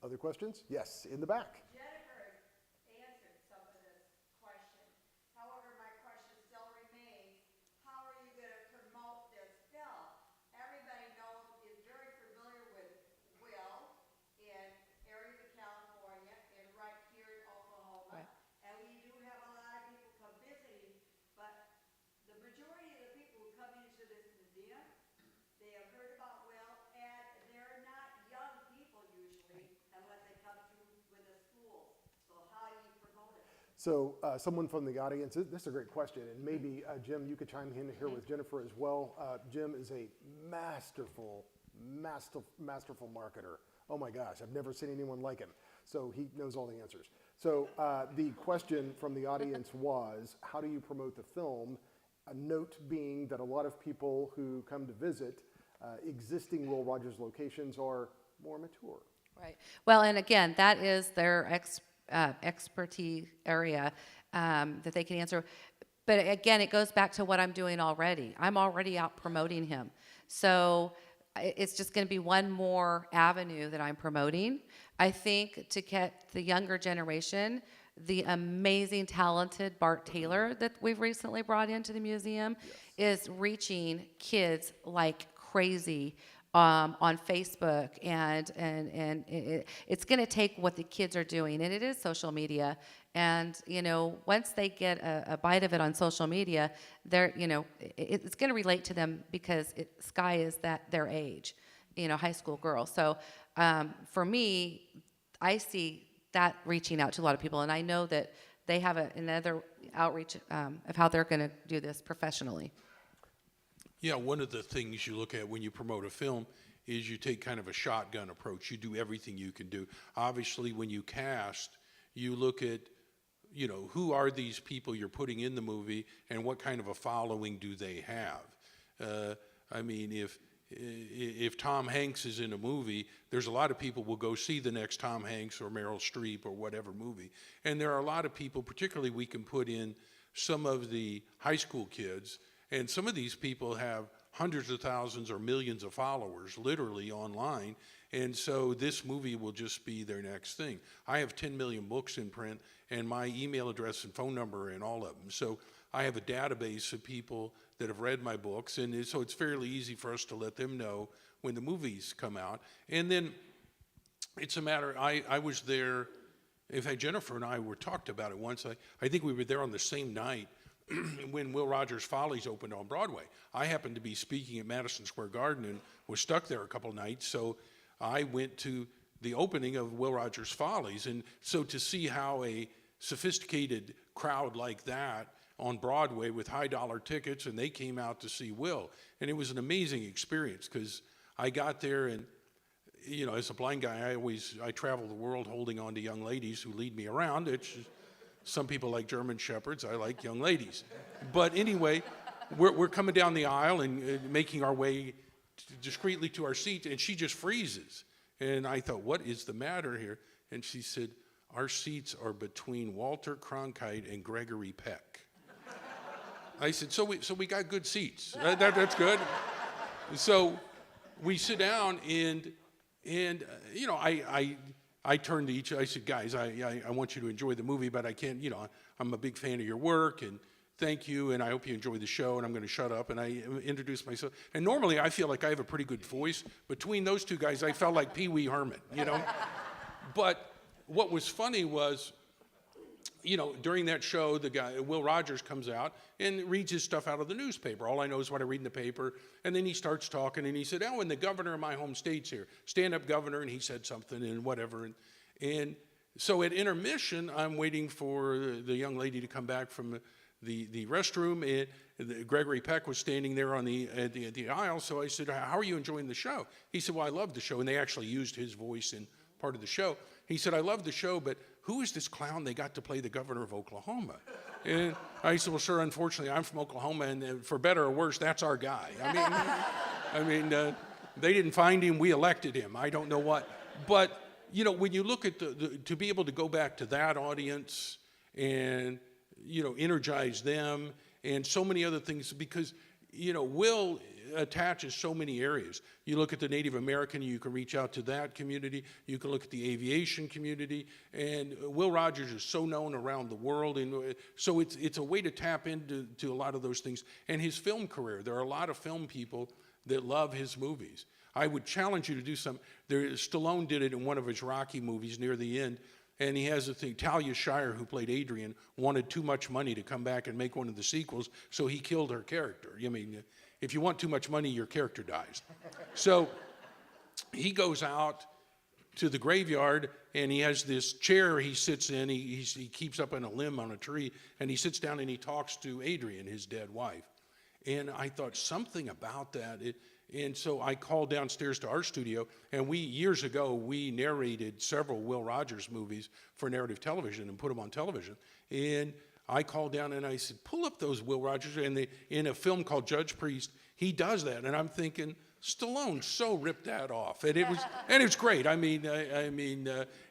Other questions? Yes, in the back. Jennifer answered some of this question. However, my question still remains, how are you going to promote this film? Everybody is very familiar with Will in areas of California and right here in Oklahoma. Right. And we do have a lot of people come visiting, but the majority of the people who come into this museum, they have heard about Will, and they're not young people usually unless they come through with the schools. So how do you promote it? So someone from the audience, this is a great question, and maybe Jim, you could chime in here with Jennifer as well. Jim is a masterful marketer. Oh my gosh, I've never seen anyone like him. So he knows all the answers. So the question from the audience was, how do you promote the film? A note being that a lot of people who come to visit existing Will Rogers locations are more mature. Right. Well, and again, that is their expertise area that they can answer. But again, it goes back to what I'm doing already. I'm already out promoting him. So it's just going to be one more avenue that I'm promoting. I think to get the younger generation, the amazing, talented Bart Taylor that we've recently brought into the museum is reaching kids like crazy on Facebook, and it's going to take what the kids are doing, and it is social media. And once they get a bite of it on social media, it's going to relate to them because Sky is their age, high school girl. So for me, I see that reaching out to a lot of people, and I know that they have another outreach of how they're going to do this professionally. Yeah, one of the things you look at when you promote a film is you take kind of a shotgun approach. You do everything you can do. Obviously, when you cast, you look at, who are these people you're putting in the movie and what kind of a following do they have? I mean, if Tom Hanks is in a movie, there's a lot of people will go see the next Tom Hanks or Meryl Streep or whatever movie. And there are a lot of people, particularly we can put in some of the high school kids, and some of these people have hundreds of thousands or millions of followers, literally online. And so this movie will just be their next thing. I have 10 million books in print, and my email address and phone number and all of them. So I have a database of people that have read my books, and so it's fairly easy for us to let them know when the movies come out. And then it's a matter, I was there, in fact, Jennifer and I talked about it once. I think we were there on the same night when Will Rogers Follies opened on Broadway. I happened to be speaking at Madison Square Garden and was stuck there a couple of nights, so I went to the opening of Will Rogers Follies. And so to see how a sophisticated crowd like that on Broadway with high dollar tickets, and they came out to see Will. And it was an amazing experience because I got there and, as a blind guy, I travel the world holding on to young ladies who lead me around. Some people like German Shepherds. I like young ladies. But anyway, we're coming down the aisle and making our way discreetly to our seat, and she just freezes. And I thought, what is the matter here? And she said, our seats are between Walter Cronkite and Gregory Peck. I said, so we got good seats. That's good. So we sit down, and I turned to each, I said, guys, I want you to enjoy the movie, but I can't, I'm a big fan of your work, and thank you, and I hope you enjoy the show, and I'm going to shut up. And I introduced myself. And normally I feel like I have a pretty good voice. Between those two guys, I felt like Pee Wee Herman, But what was funny was, during that show, the guy, Will Rogers, comes out and reads his stuff out of the newspaper. All I know is what I read in the paper. And then he starts talking, and he said, oh, and the governor of my home state's here, stand-up governor, and he said something and whatever. And so at intermission, I'm waiting for the young lady to come back from the restroom, and Gregory Peck was standing there on the aisle. So I said, how are you enjoying the show? He said, well, I love the show. And they actually used his voice in part of the show. He said, I love the show, but who is this clown they got to play the governor of Oklahoma? And I said, well, sir, unfortunately, I'm from Oklahoma, and for better or worse, that's our guy. They didn't find him, we elected him. I don't know what. But, when you look at to be able to go back to that audience and, energize them and so many other things, because, Will attaches so many areas. You look at the Native American, you can reach out to that community. You can look at the aviation community, and Will Rogers is so known around the world, and so it's a way to tap into a lot of those things. And his film career, there are a lot of film people that love his movies. I would challenge you to do some. Stallone did it in one of his Rocky movies near the end, and he has a thing. Talia Shire, who played Adrian, wanted too much money to come back and make one of the sequels, so he killed her character. If you want too much money, your character dies. So he goes out to the graveyard, and he has this chair he sits in. He keeps up on a limb on a tree, and he sits down and he talks to Adrian, his dead wife. And I thought something about that. And so I called downstairs to our studio, and years ago, we narrated several Will Rogers movies for narrative television and put them on television. And I called down and I said, pull up those Will Rogers. And in a film called Judge Priest, he does that. And I'm thinking, Stallone so ripped that off. And it's great.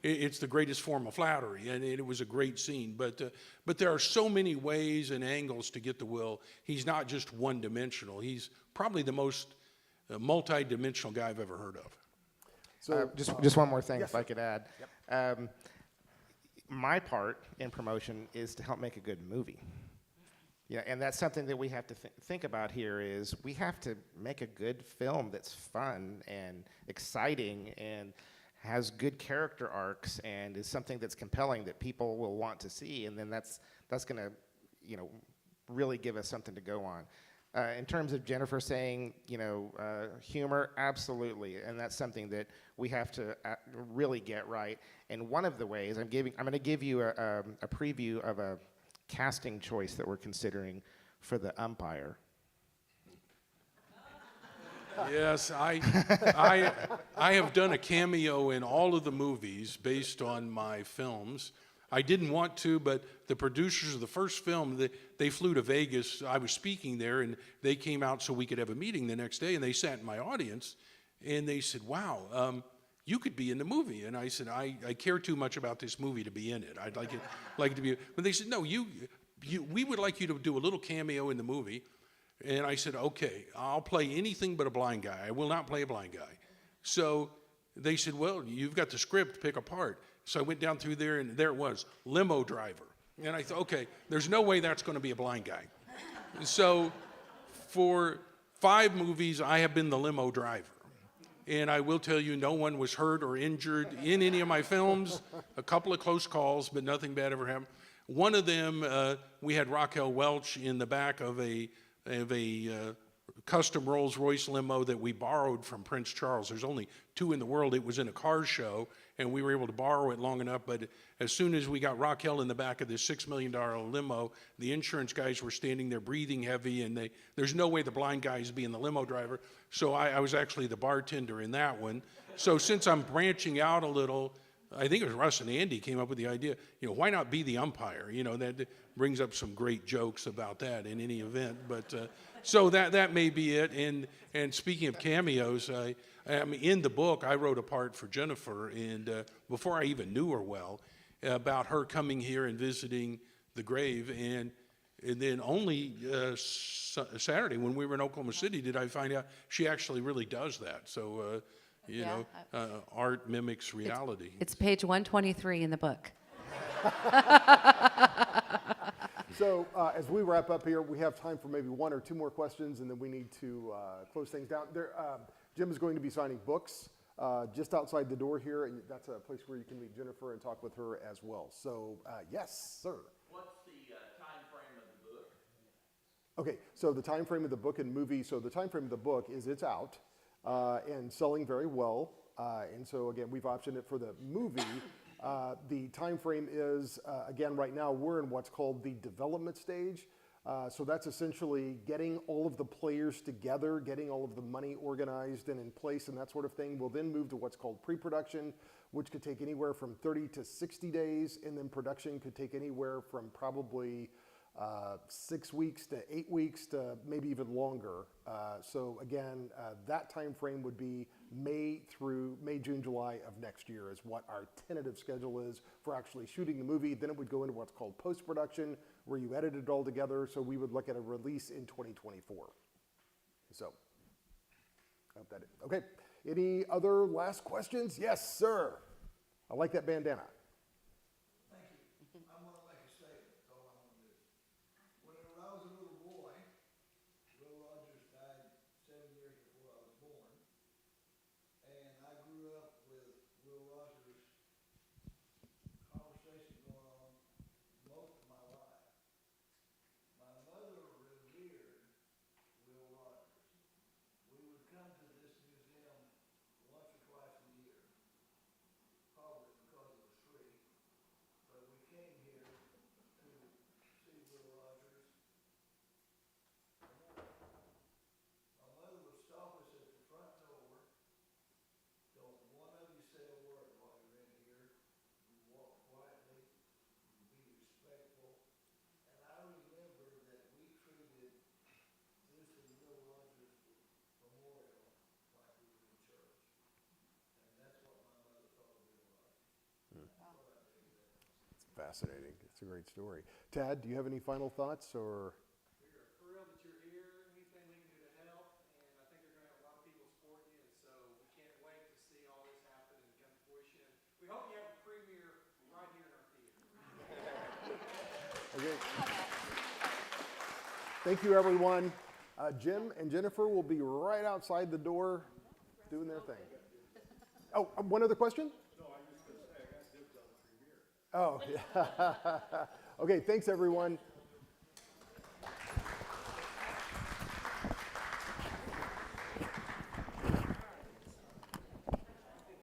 It's the greatest form of flattery, and it was a great scene. But there are so many ways and angles to get to Will. He's not just one-dimensional. He's probably the most multi-dimensional guy I've ever heard of. So just one more thing, yes, if I could add. Yep. My part in promotion is to help make a good movie. Yeah, and that's something that we have to think about here is we have to make a good film that's fun and exciting and has good character arcs and is something that's compelling that people will want to see, and then that's going to, really give us something to go on. In terms of Jennifer saying, humor, absolutely, and that's something that we have to really get right. And one of the ways I'm going to give you a preview of a casting choice that we're considering for the umpire. Yes, I have done a cameo in all of the movies based on my films. I didn't want to, but the producers of the first film, they flew to Vegas. I was speaking there, and they came out so we could have a meeting the next day, and they sat in my audience, and they said, wow, you could be in the movie. And I said, I care too much about this movie to be in it. I'd like it to be. But they said, no, we would like you to do a little cameo in the movie. And I said, okay, I'll play anything but a blind guy. I will not play a blind guy. So they said, well, you've got the script, pick a part. So I went down through there, and there it was, limo driver. And I thought, okay, there's no way that's going to be a blind guy. So for 5 movies, I have been the limo driver. And I will tell you, no one was hurt or injured in any of my films. A couple of close calls, but nothing bad ever happened. One of them, we had Raquel Welch in the back of a custom Rolls-Royce limo that we borrowed from Prince Charles. There's only 2 in the world. It was in a car show, and we were able to borrow it long enough. But as soon as we got Raquel in the back of this $6 million limo, the insurance guys were standing there breathing heavy, and there's no way the blind guy is being the limo driver. So I was actually the bartender in that one. So since I'm branching out a little, I think it was Russ and Andy came up with the idea, why not be the umpire? That brings up some great jokes about that in any event. But so that may be it. And speaking of cameos, in the book, I wrote a part for Jennifer, and before I even knew her well, about her coming here and visiting the grave. And then only Saturday, when we were in Oklahoma City, did I find out she actually really does that. So, art mimics reality. It's page 123 in the book. So as we wrap up here, we have time for maybe 1 or 2 more questions, and then we need to close things down. Jim is going to be signing books just outside the door here, and that's a place where you can meet Jennifer and talk with her as well. So, yes, sir. What's the time frame of the book? Okay, so the time frame of the book and movie. So the time frame of the book is it's out and selling very well. And so again, we've optioned it for the movie. The time frame is again right now we're in what's called the development stage. So that's essentially getting all of the players together, getting all of the money organized and in place and that sort of thing. We'll then move to what's called pre-production, which could take anywhere from 30 to 60 days, and then production could take anywhere from probably 6 weeks to 8 weeks to maybe even longer. So again, that time frame would be May, June, July of next year is what our tentative schedule is for actually shooting the movie. Then it would go into what's called post-production, where you edit it all together. So we would look at a release in 2024. So, I hope that is. Okay, any other last questions? Yes, sir. I like that bandana. Thank you. I want to make a statement, that's all I want to do. Whenever I was a little boy, Will Rogers died 7 years before I was born. And I grew up with Will Rogers' conversation going on most of my life. My mother revered Will Rogers. We would come to this museum once or twice a year, probably because it was free. But we came here to see Will Rogers. My mother would stop us at the front door. Don't one of you say a word while you're in here. You walk quietly, you be respectful. And I remember that we treated this and Will Rogers Memorial like we were in church. And that's what my mother thought of Will Rogers. That's what I think of that. It's fascinating. It's a great story. Tad, do you have any final thoughts or? We are thrilled that you're here. Anything we can do to help, and I think they're going to have a lot of people supporting you, and so we can't wait to see all this happen and come to fruition. We hope you have a premiere right here in our theater. Okay. Thank you, everyone. Jim and Jennifer will be right outside the door doing their thing. Oh, one other question? No, I was just going to say, I got dibs on the premiere. Oh, yeah. Okay, thanks, everyone.